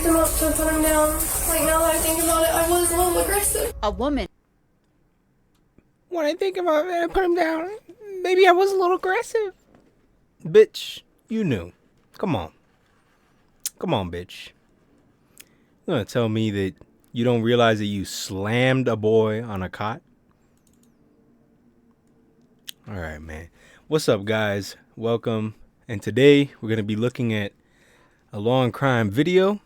him up to put him down. Like, now that I think about it, I was a little aggressive. A woman. When I think about it, I put him down. Maybe I was a little aggressive. Bitch, you knew. Come on. Come on, bitch. You're gonna tell me that you don't realize that you slammed a boy on a cot? All right, man. What's up, guys? Welcome. And today we're going to be looking at a law and crime video.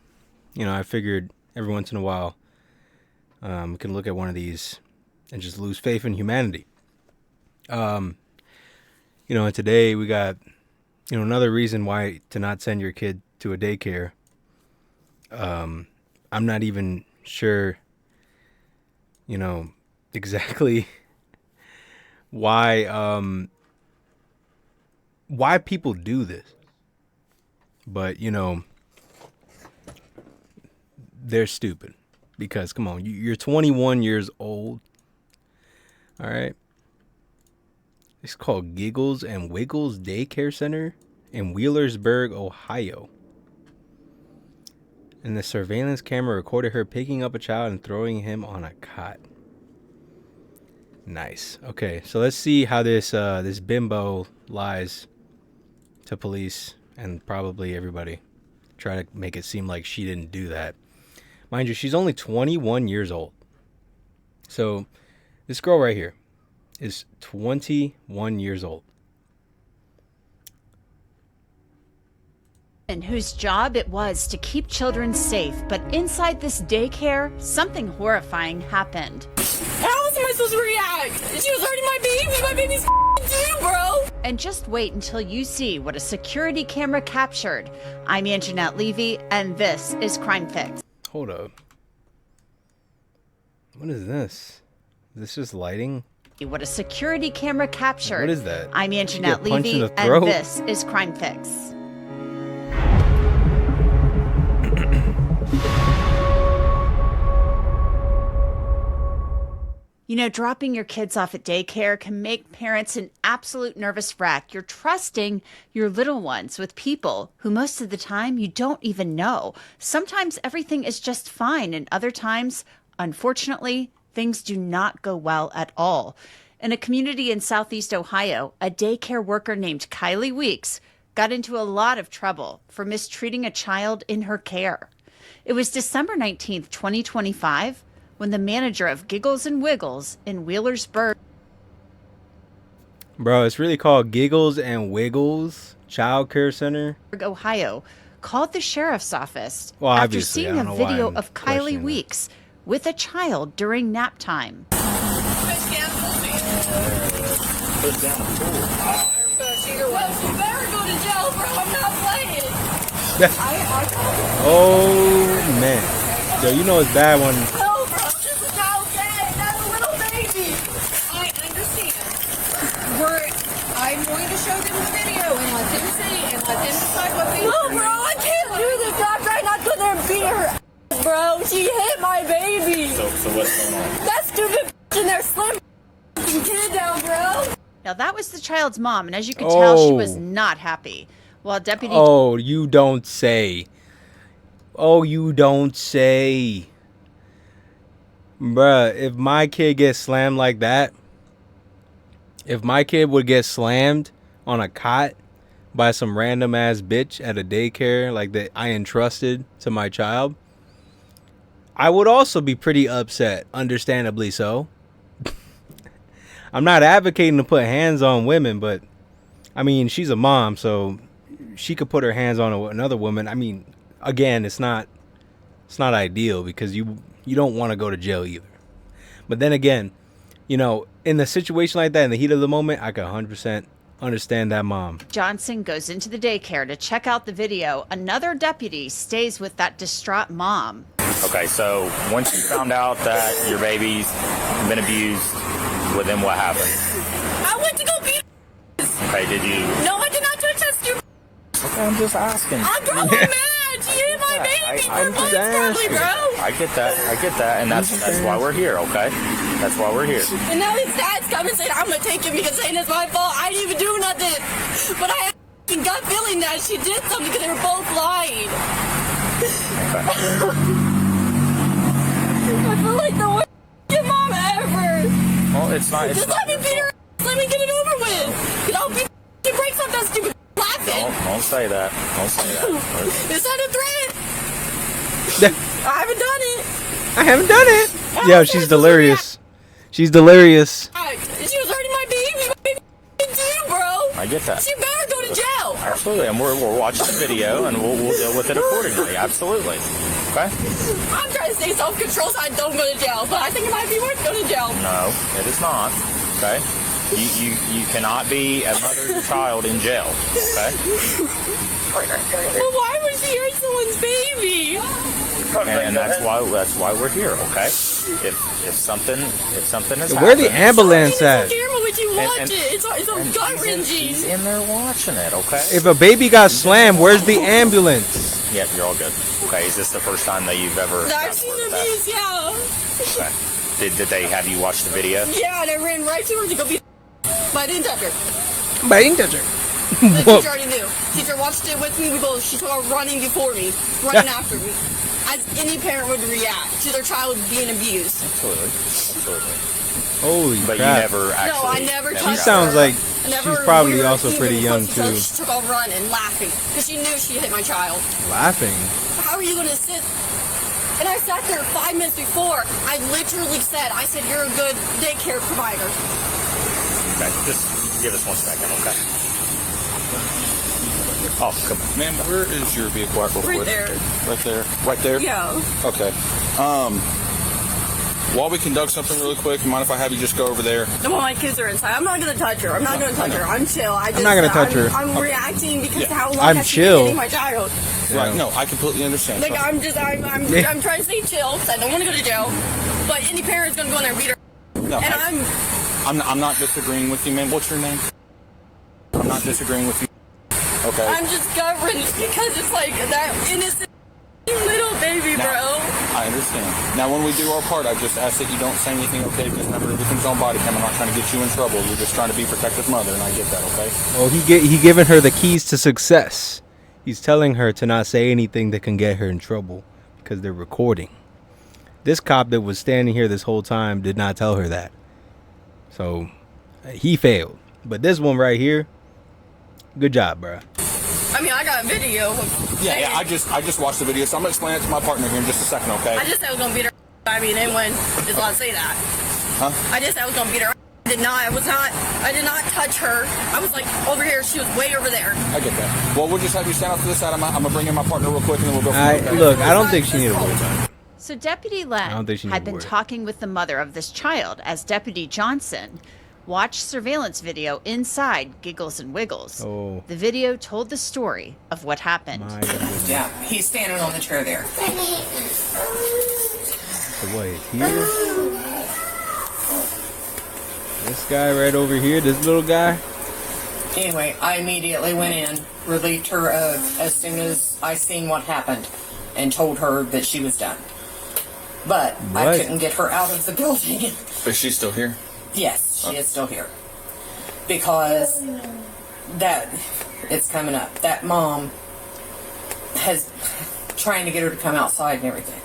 You know, I figured every once in a while we can look at one of these and just lose faith in humanity. And today we got, another reason why to not send your kid to a daycare. I'm not even sure, exactly why people do this. But, they're stupid. Because, come on, you're 21 years old. All right. It's called Giggles and Wiggles Daycare Center in Wheelersburg, Ohio. And the surveillance camera recorded her picking up a child and throwing him on a cot. Nice. Okay, so let's see how this bimbo lies to police and probably everybody. Try to make it seem like she didn't do that. Mind you, she's only 21 years old. So this girl right here is 21 years old. And whose job it was to keep children safe, but inside this daycare, something horrifying happened. How was I supposed to react? She was hurting my baby. My baby's too, bro. And just wait until you see what a security camera captured. I'm Anjanette Levy, and this is Crime Fix. Hold up. What is this? Is this just lighting? What a security camera captured. What is that? I'm Did you get Anjanette punched in Levy, the throat? and this is Crime Fix. Dropping your kids off at daycare can make parents an absolute nervous wreck. You're trusting your little ones with people who most of the time you don't even know. Sometimes everything is just fine, and other times, unfortunately, things do not go well at all. In a community in Southeast Ohio, a daycare worker named Kylie Weeks got into a lot of trouble for mistreating a child in her care. It was December 19th, 2025, when the manager of Giggles and Wiggles in Wheelersburg, Bro, it's really called Giggles and Wiggles Child Care Center, Ohio, called the sheriff's office Well, after obviously, seeing I a don't know why video I'm of Kylie questioning Weeks with a child during nap time. Put down she better go to jail, bro. I'm not playing. Oh man. Yo, it's bad when No, bro. This is not okay. That's a little baby. I understand. I'm going to show them the video and let them see and let them decide what they No, bro. I can't do this. I'm trying not to go there and beat her ass, bro. She hit my baby. So what's going on? That stupid in there slim kid down, bro. Now, that was the child's mom, and as you can tell, she was Oh. not happy. While Deputy Oh, you don't say. Oh, you don't say. Bruh, if my kid gets slammed like that, if my kid would get slammed on a cot by some random ass bitch at a daycare like that I entrusted to my child, I would also be pretty upset, understandably so. I'm not advocating to put hands on women, but I mean, she's a mom, so she could put her hands on another woman. I mean, again, it's not ideal because you don't want to go to jail either. But then again, in a situation like that, in the heat of the moment, I could 100% understand that mom. Johnson goes into the daycare to check out the video. Another deputy stays with that distraught mom. Okay, so once you found out that your baby's been abused, well, then what happened? I went to go beat Okay, did you? No, I did not touch that stupid. Okay, I'm just asking. I'm probably mad. She hit my baby for I'm just months, probably, asking. bro. I get that, and that's why we're here. Okay, that's why we're here. And now his dad's coming saying I'm gonna take it because saying it's my fault. I didn't even do nothing. But I had a gut feeling that she did something because they were both lying. I feel like the worst mom ever. Well, it's not. Just let me beat her. Let me get it over with. Cause I'll beat she breaks up that stupid laughing. Don't say that. Don't say that. Is that a threat? I haven't done it. I haven't done it. Yo, she's delirious. She's delirious. She was hurting my baby too, bro. I get that. She better go to jail. Absolutely, and we're watching the video, and we'll deal with it accordingly. Absolutely. Okay. I'm trying to stay self-control so I don't go to jail, but I think it might be worth going to jail. No, it is not. Okay. You cannot be a mother of your child in jail. Okay. Well, why would she hurt someone's baby? And that's why we're here. Okay. If something is Where the happening, ambulance at? It's on camera when you watch And- it. It's gut-wrenching. he's in there watching it. Okay. If a baby got slammed, where's the ambulance? Yeah, you're all good. Okay. Is this the first time that you've ever? I've seen abuse, yeah. Okay. Did they have you watch the video? Yeah, and I ran right to her to go beat her, but I didn't touch her. But I didn't touch her. The teacher already knew. Teacher watched it with me. She took her running before me, running after me. As any parent would react to their child being abused. Absolutely. Holy But crap. you never actually. No, I never touched She her. sounds like I never- she's probably we were also pretty young close to each other. too. She took off running, laughing, because she knew she hit my child. Laughing. How are you going to sit? And I sat there 5 minutes before. I literally said, you're a good daycare provider. Okay, just give us 1 second, okay? Oh, come on. Ma'am, where is your vehicle at real Right quick? there. Right there? Right there? Yeah. Okay. While we conduct something really quick, mind if I have you just go over there? Well, my kids are inside. I'm not going to touch her. I'm not going to touch her. I'm chill. I'm not gonna touch her. I'm reacting because Yeah. how long I'm has she chill. been hitting my child? Right. No, I completely understand. Like, Trust me. I'm trying to stay chill because I don't want to go to jail. But any parent's going to go in there and beat her. No, And I'm not disagreeing with you, ma'am. What's your name? I'm not disagreeing with you. Okay. I'm just gut-wrenched because it's like that innocent little baby, Now, bro. I understand. Now, when we do our part, I just ask that you don't say anything, okay? Because remember, everything's on body cam. I'm not trying to get you in trouble. You're just trying to be a protective mother, and I get that, okay? Oh, he giving her the keys to success. He's telling her to not say anything that can get her in trouble because they're recording. This cop that was standing here this whole time did not tell her that. So he failed. But this one right here, good job, bruh. I mean, I got a video. Yeah, I just watched the video, so I'm going to explain it to my partner here in just a second, okay? I just said I was gonna beat her. I mean, anyone is allowed to say that. Huh? I just said I was gonna beat her. I did not touch her. I was like over here. She was way over there. I get that. Well, we'll just have you stand up to the side. I'm going to bring in my partner real quick, and then we'll go from there. okay? Look, I don't think she needed a word. So Deputy I don't Len think she had needed been word. talking with the mother of this child as Deputy Johnson watched surveillance video inside Giggles and Wiggles. Oh. The video told the story of what happened. My goodness. Yeah, he's standing on the chair there. So what, here? This guy right over here, this little guy? Anyway, I immediately went in, relieved her as soon as I seen what happened, and told her that she was done. But I What? couldn't get her out of the building. Is she still here? Yes, she is still here. Because it's coming up. That mom has trying to get her to come outside and everything.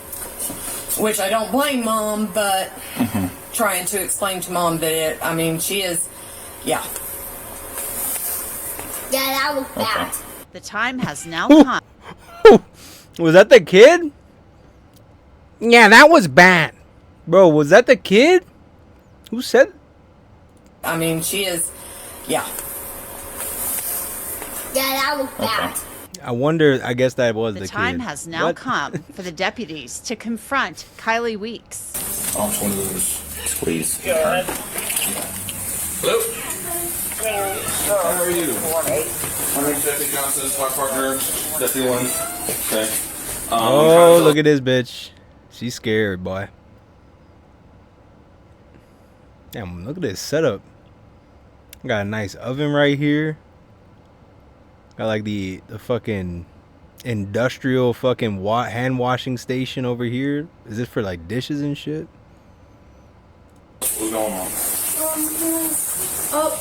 Which I don't blame mom, but trying to explain to mom that she is, yeah. Yeah, that was bad. The time has now come. Was that the kid? Yeah, that was bad. Bro, was that the kid? Who said? She is, yeah. Yeah, that was bad. I wonder, I guess that was the The kid. time has now What? come for the deputies to confront Kylie Weeks. I'll just one of those. Please. Hello? How are you? My name's Deputy Johnson. This is my partner, Deputy Lynn. Okay. Oh, look at this bitch. She's scared, boy. Damn, look at this setup. Got a nice oven right here. Got like the fucking industrial fucking hand washing station over here. Is this for like dishes and shit? What's going on? Up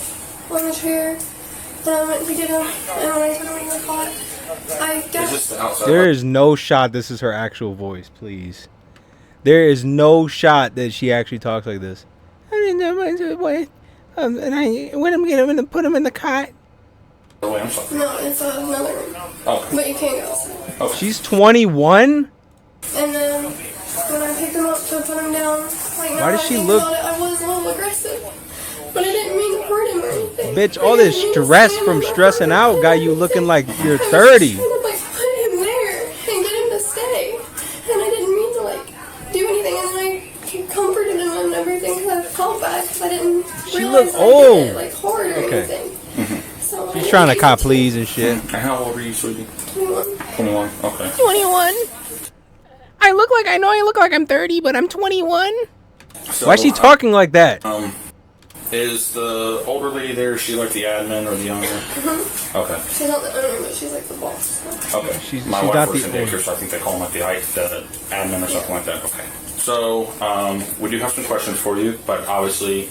on the chair. Then I went to get him, and when I took him in the car, I Is guess. this the outside? There is no shot this is her actual voice, please. There is no shot that she actually talks like this. I didn't know what. And I when I'm gonna put him in the cot. Oh, wait, I'm sorry. No, it's another room. Oh, But you can't go outside. okay. She's 21. And then when I picked him up to put him down, like now Why does I she think look- about it, I was a little aggressive. But I didn't mean to hurt him or anything. Bitch, I all didn't this mean to stress slam from him or stressing hurt out him got or you looking anything. like you're I was 30. just trying to like put him there and get him to stay. And I didn't mean to like do anything. And then I comforted him and everything because I felt bad because I didn't She realize look I did old. it like hard or Okay. anything. So I She's didn't trying to mean cop please and shit. And how old are you, sweetie? 21. 21. Okay. 21. I know I look like I'm 30, but I'm 21. So, Why is she talking like that? Is the older lady there? Is she like the admin or the owner? Okay. She's not the owner, but she's like the boss. Okay. She's My not wife the works in owner. daycare, so I think they call them like the admin or something like that. Okay. So we do have some questions for you, but obviously,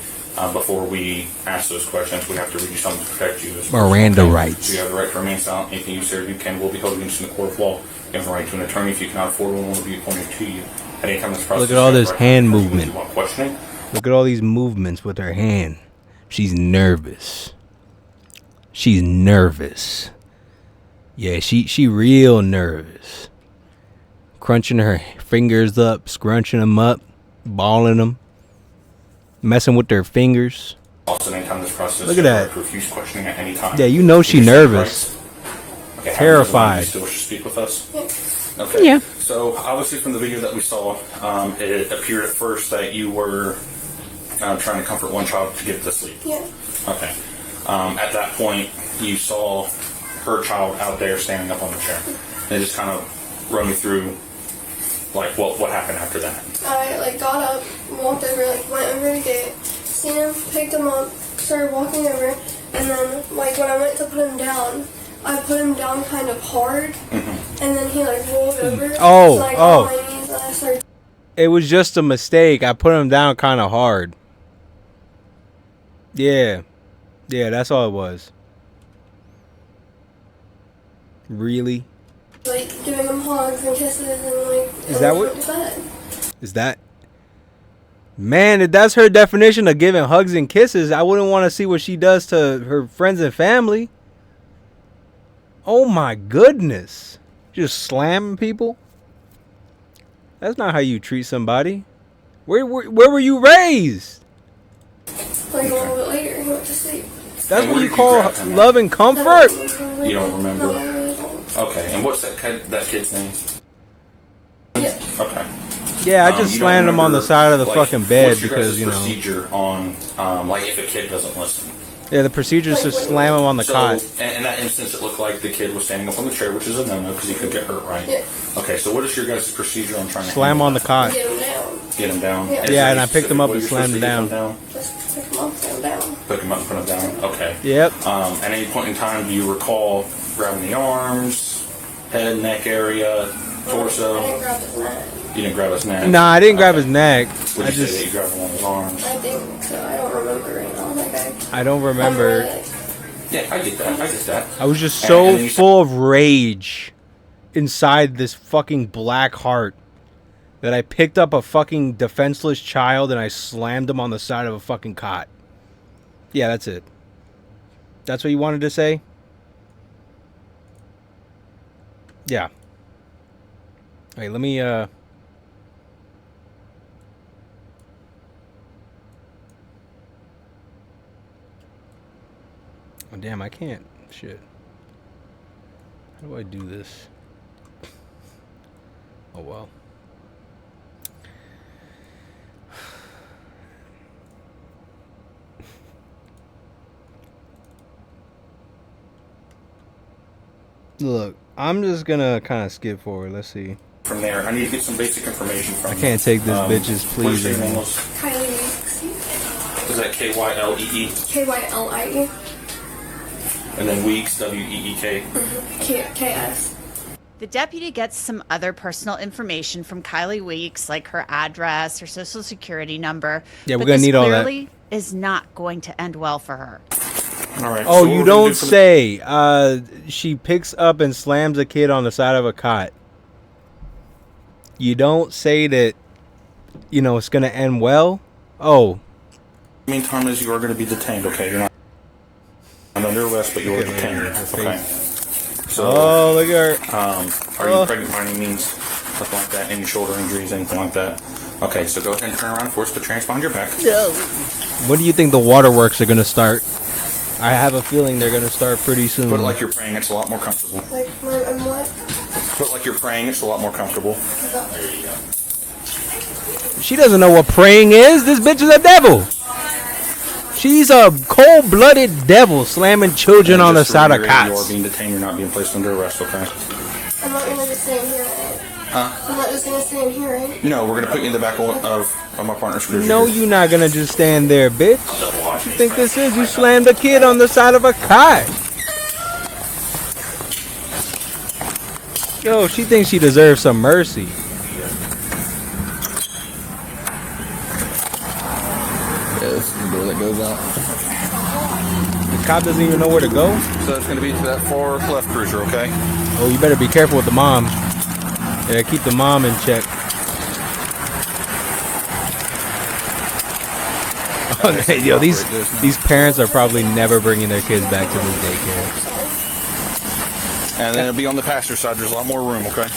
before we ask those questions, we have to read you something to protect you. As Miranda okay? rights. So you have the right to remain silent. Anything you say or do can will be held against you in the court of law. You have the right to an attorney if you cannot afford one. Will be appointed to you at any time. This process. Look at all you have this the right to hand attorney when movement. you want questioning. Look at all these movements with her hand. She's nervous. She's nervous. Yeah, she real nervous. Crunching her fingers up, scrunching them up, balling them, messing with her fingers. Also, anytime this process. Look at you have the that. right to refuse questioning at any time. Yeah, you know she You have the nervous. right- Okay, Terrified. You still wish to speak with us? Okay. Yeah. So obviously from the video that we saw, it appeared at first that you were trying to comfort one child to get it to sleep. Yeah. Okay. At that point, you saw her child out there standing up on the chair. And just kind of run me through, like, what happened after that. I like got up, walked over, like went over the gate, seen him, picked him up, started walking over, and then like when I went to put him down, I put him down kind of hard, and then he like rolled over. Oh, so I got oh. on my knees and I started. It was just a mistake. I put him down kind of hard. Yeah. Yeah, that's all it was. Really? Like giving him hugs and kisses and like. Is that and what- went to bed. Is that? Man, if that's her definition of giving hugs and kisses, I wouldn't want to see what she does to her friends and family. Oh my goodness. Just slamming people? That's not how you treat somebody. Where were you raised? Like a little bit later, he went to sleep. That's And what where you did you call grab him at? love and comfort. You don't remember? No, I really don't. Okay. And what's that kid's name? Yeah. Okay. Yeah, I just You don't slammed him on the remember, side of the like, fucking bed what's your because, guys' you know. procedure on, like, if a kid doesn't listen. Yeah, the procedure is to slam him on the So, cot. in that instance, it looked like the kid was standing up on the chair, which is a no-no because he could get hurt, right? Yeah. Okay, so what is your guys' procedure on trying to Slam handle on the that? cot. Get him down. Get him down? Yeah. Is Yeah, there and I any picked him specific up way and you're slammed supposed him to get down. Just pick him up, put him down. Pick him up and put him down? Okay. Yep. At any point in time, do you recall grabbing the arms, head, neck area, torso? I didn't grab his neck. You didn't grab his neck? Nah, I didn't grab his neck. Would I you say that just, you grabbed him on his arms? I think so. I don't remember right now. Like I don't I'm remember. really, like, Yeah, I get that. I get that. I was just And so then you said- full of rage inside this fucking black heart that I picked up a fucking defenseless child and I slammed him on the side of a fucking cot. Yeah, that's it. That's what you wanted to say? Yeah. Hey, let me oh, damn, I can't. Shit. How do I do this? Oh, well. Look, I'm just gonna kind of skip forward. Let's see. From there, I need to get some basic information from I you. can't take this bitch's What did you say please your name anymore. was? Kylie Weeks. Is that Kylee? Kylie. And then Weeks, Week. KS. The deputy gets some other personal information from Kylie Weeks, like her address, her social security number. Yeah, we're but gonna this need all that. clearly is not going to end well for her. All right. Oh, so what you we're gonna don't do for the- say. She picks up and slams a kid on the side of a cot. You don't say that, it's going to end well. Oh. meantime, is you are going to be detained. Okay, you're not under arrest, but you are detained. Okay. So, Oh, look at her. are you pregnant by any means? Nothing like that. Any shoulder injuries, anything like that? Okay, so go ahead and turn around, force the transpond your back. When do you think the waterworks are going to start? I have a feeling they're going to start pretty soon. Put it like you're praying. It's a lot more comfortable. Like, I'm what? Put it like you're praying. It's a lot more comfortable. There you go. She doesn't know what praying is. This bitch is a devil. She's a cold-blooded devil slamming children on the side of You cots. are being detained. You're not being placed under arrest, okay? I'm not gonna just stand here, right? I'm not just gonna stand here, right? No, we're going to put you in the back of my partner's cruiser. No, you're not going to just stand there, bitch. What you think this is? You slammed a kid on the side of a cot. Yo, she thinks she deserves some mercy. This is the door that goes out. The cop doesn't even know where to go. So it's going to be to that far left cruiser, okay? Oh, you better be careful with the mom. Yeah, keep the mom in check. Yo, these parents are probably never bringing their kids back to this daycare. And then it'll be on the passenger side. There's a lot more room, okay?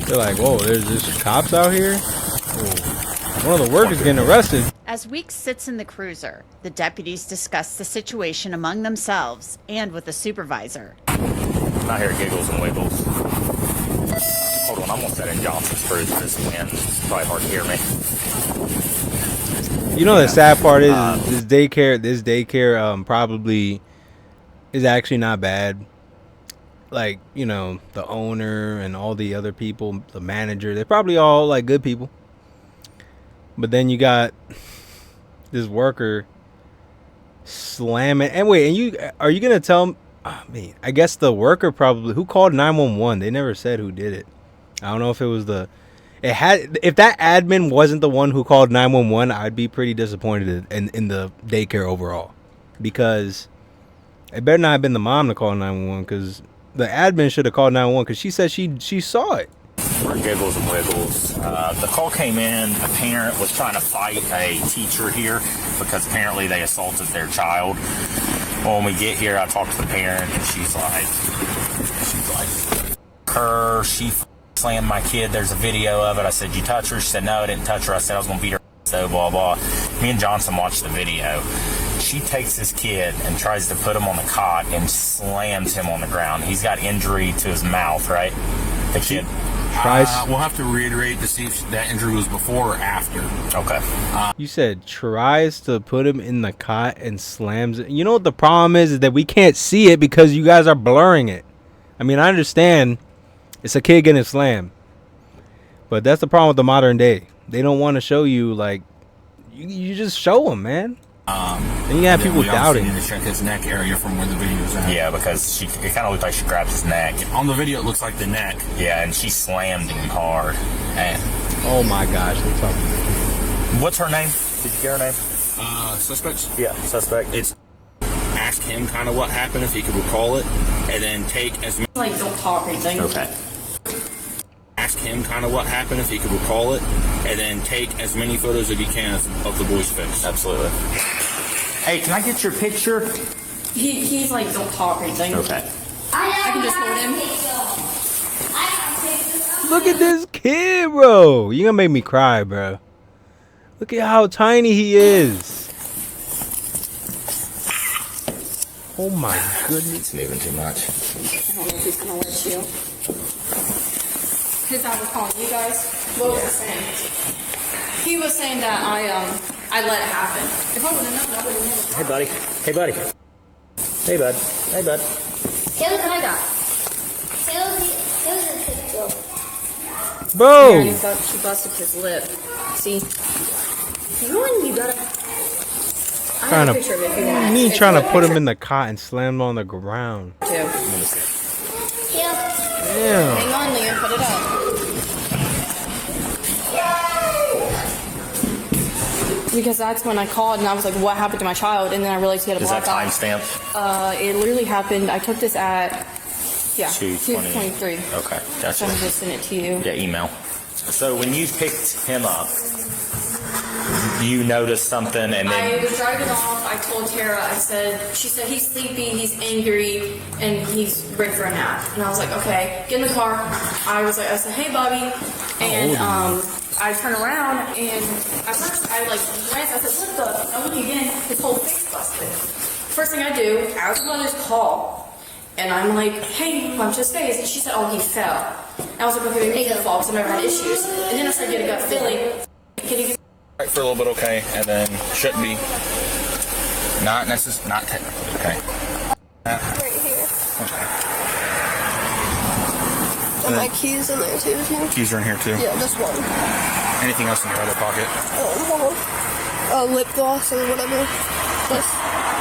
They're like, whoa, there's just cops out here? Whoa. One of the workers getting arrested. As Weeks sits in the cruiser, the deputies discuss the situation among themselves and with the supervisor. I hear giggles and wiggles. Hold on, I'm gonna set in Johnson's cruiser this wind. It's probably hard to hear me. You know the sad part is this daycare probably is actually not bad. Like, the owner and all the other people, the manager, they're probably all like good people. But then you got this worker slamming. And wait, are you gonna tell? I guess the worker probably who called 911. They never said who did it. I don't know if it was if that admin wasn't the one who called 911, I'd be pretty disappointed in the daycare overall, because it better not have been the mom to call 911, because the admin should have called 911, because she said she saw it. For giggles and wiggles. The call came in. A parent was trying to fight a teacher here because apparently they assaulted their child. Well, when we get here, I talked to the parent, and she's like, she slammed my kid. There's a video of it. I said, you touch her? She said, no, I didn't touch her. I said I was going to beat her. So blah, blah. Me and Johnson watched the video. She takes this kid and tries to put him on the cot and slams him on the ground. He's got injury to his mouth, right? The kid. We'll have to reiterate to see if that injury was before or after. Okay. You said tries to put him in the cot and slams it. You know what the problem is that we can't see it because you guys are blurring it. I mean, I understand it's a kid getting slammed, but that's the problem with the modern day. They don't want to show you, like, you just show them, man. And you have people doubting. We need to check his neck area from where the video is at. Yeah, because it kind of looked like she grabbed his neck. On the video, it looks like the neck. Yeah, and she slammed him hard. And Oh my gosh, they're talking to the kid. what's her name? Did you get her name? Suspects? Yeah, suspect. It's ask him kind of what happened, if he could recall it, and then take as many... Like, don't talk or anything. Okay. Ask him kind of what happened, if he could recall it, and then take as many photos as you can of the boy's face. Absolutely. Hey, can I get your picture? He's like, don't talk or anything. Okay. I can just hold him. Look at this kid, bro. You're gonna make me cry, bro. Look at how tiny he is. Oh my goodness. It's moving too much. I don't know if he's gonna let you. His dad was calling you guys. What was he saying? He was saying that I let it happen. If I would have known, I would have known. Hey, buddy. Hey, buddy. Hey, bud. Hey, bud. Taylor, what I got? Taylor's a picture. Bro. Yeah, she busted his lip. See? One, you gotta. I have a picture of it if you want. Me trying to put him in the cot and slam him on the ground. Too. Yeah. Damn. Hang on, Liam. Put it up. because that's when I called and I was like, what happened to my child? And then I realized he had a Is that black eye. timestamp? It literally happened. I took this at 2:20. 2:23. Okay, So gotcha. I'm just send it to you. Yeah, email. So when you picked him up, you noticed something, and I then was driving off. I told Tara, she said he's sleepy, he's angry, and he's ready for a nap. And I was like, okay, get in the car. I said, hey, Bobby. And I turn around, and at first I glanced. I said, what the? I look again, his whole face busted. First thing I do, I was on his call. And I'm like, hey, punch his face. And she said, oh, he fell. And I was like, okay, maybe he fall because I've never had issues. And then I started getting a gut feeling. Can you Right for a little bit, okay, and then shouldn't be. Not necessarily, not technically, okay. Right here. Okay. And my keys in there too. Keys are in here too. Yeah, just one. Anything else in your other pocket? Hold on. Lip gloss or whatever.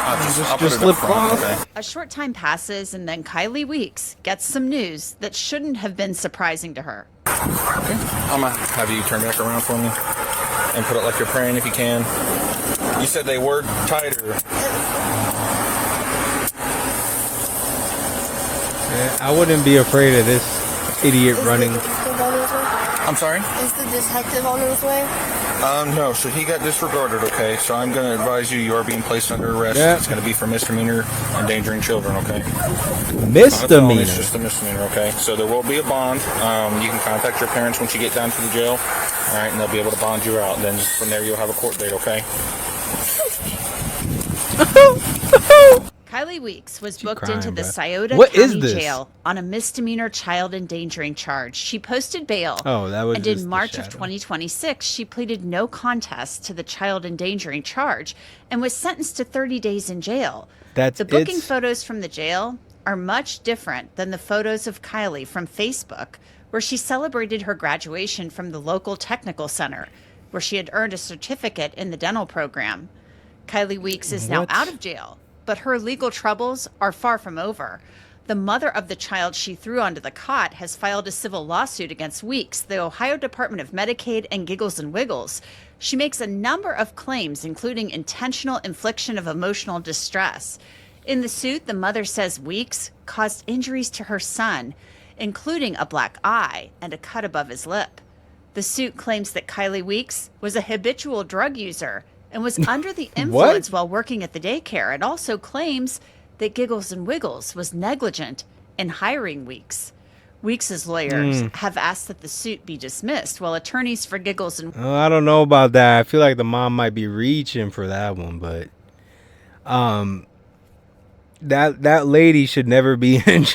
I'll put just it up lip front, gloss. okay. A short time passes, and then Kylie Weeks gets some news that shouldn't have been surprising to her. Okay. I'm gonna have you turn back around for me and put it like you're praying if you can. You said they were tighter. Yeah, I wouldn't be afraid of this idiot running. I'm sorry? Is the detective on his way? No, so he got disregarded, okay? So I'm going to advise you are being placed under arrest. Yeah. It's going to be for misdemeanor, endangering children, okay? Misdemeanor. It's just a misdemeanor, okay? So there will be a bond. You can contact your parents once you get down to the jail, all right? And they'll be able to bond you out. Then from there you'll have a court date, okay? Kylie Weeks was booked crying, into the bruh? Scioto What is County this? Jail on a misdemeanor child endangering charge. She posted bail. Oh, that was And just in the March of shadow. 2026, she pleaded no contest to the child endangering charge and was sentenced to 30 days in jail. That's the booking it's- photos from the jail are much different than the photos of Kylie from Facebook, where she celebrated her graduation from the local technical center, where she had earned a certificate in the dental program. Kylie Weeks is now What? out of jail, but her legal troubles are far from over. The mother of the child she threw onto the cot has filed a civil lawsuit against Weeks, the Ohio Department of Medicaid, and Giggles and Wiggles. She makes a number of claims, including intentional infliction of emotional distress. In the suit, the mother says Weeks caused injuries to her son, including a black eye and a cut above his lip. The suit claims that Kylie Weeks was a habitual drug user and was under the influence while working at the daycare. It also claims that Giggles and Wiggles was negligent in hiring Weeks. Weeks' lawyers have asked that the suit be dismissed, while attorneys for Giggles and Oh, I don't know about that. I feel like the mom might be reaching for that one, but that lady should never be in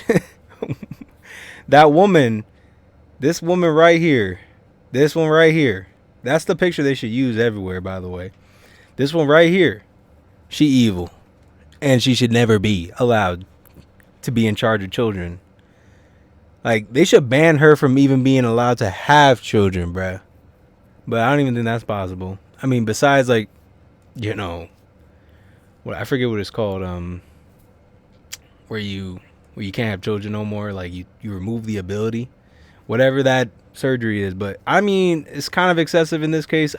that woman, this woman right here, this one right here. That's the picture they should use everywhere, by the way. This one right here, she evil, and she should never be allowed to be in charge of children. Like, they should ban her from even being allowed to have children, bruh. But I don't even think that's possible. I mean, besides, like, you know, what, I forget what it's called, where you can't have children no more, like you remove the ability, whatever that surgery is. But I mean, it's kind of excessive in this case.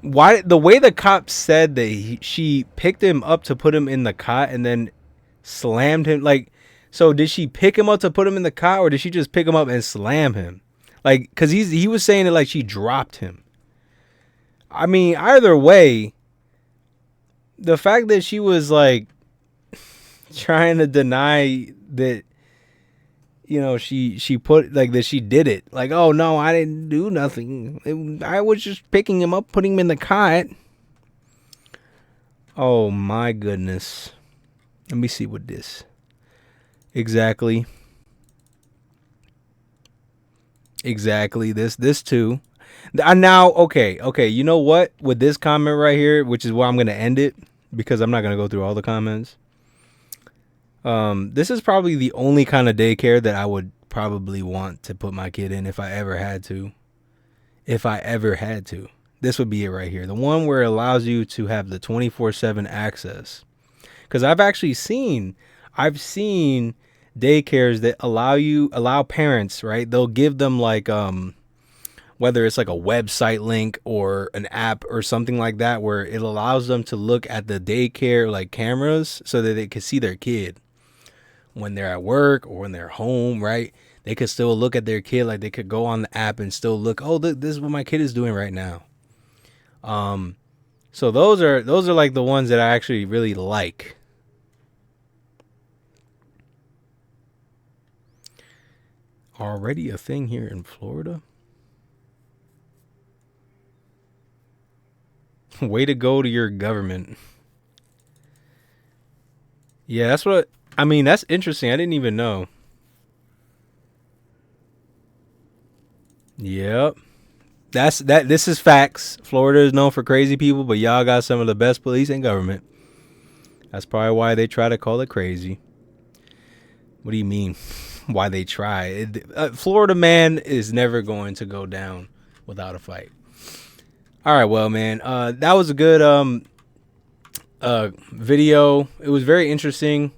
Why the way the cop said that she picked him up to put him in the cot and then slammed him, like, so did she pick him up to put him in the cot, or did she just pick him up and slam him? Like, because he was saying it like she dropped him. I mean, either way, the fact that she was like trying to deny that, you know, she put, like, that she did it, like, oh no, I didn't do nothing, I was just picking him up, putting him in the cot. Oh my goodness. Let me see what this exactly this too. Now, okay, you know what, with this comment right here, which is why I'm gonna end it, because I'm not gonna go through all the comments. This is probably the only kind of daycare that I would probably want to put my kid in if I ever had to. This would be it right here. The one where it allows you to have the 24/7 access. Because I've seen daycares that allow parents, right? They'll give them like whether it's like a website link or an app or something like that, where it allows them to look at the daycare like cameras so that they can see their kid when they're at work or when they're home, right? They could still look at their kid. Like they could go on the app and still look, oh, look, this is what my kid is doing right now. So those are like the ones that I actually really like. Already a thing here in Florida. Way to go to your government. Yeah, that's what I mean. That's interesting. I didn't even know. Yep. This is facts. Florida is known for crazy people, but y'all got some of the best police and government. That's probably why they try to call it crazy. What do you mean? Why they try? Florida man is never going to go down without a fight. All right, well, man, that was a good video. It was very interesting.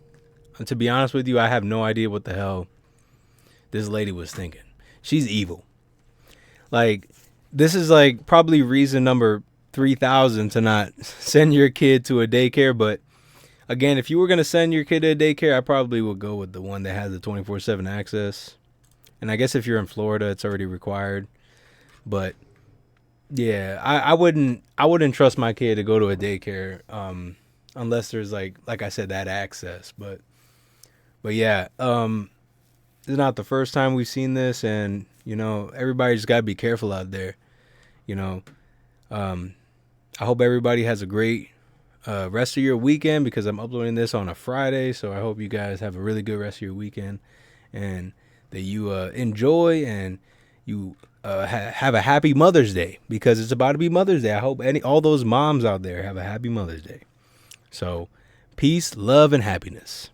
To be honest with you, I have no idea what the hell this lady was thinking. She's evil. Like, this is like probably reason number 3,000 to not send your kid to a daycare. But again, if you were going to send your kid to a daycare, I probably would go with the one that has the 24/7 access. And I guess if you're in Florida, it's already required. But yeah, I wouldn't trust my kid to go to a daycare unless there's like I said, that access. But yeah, it's not the first time we've seen this, and you know, everybody just gotta be careful out there. You know, I hope everybody has a great rest of your weekend, because I'm uploading this on a Friday, so I hope you guys have a really good rest of your weekend, and that you enjoy, and you have a happy Mother's Day, because it's about to be Mother's Day. I hope all those moms out there have a happy Mother's Day. So, peace, love, and happiness.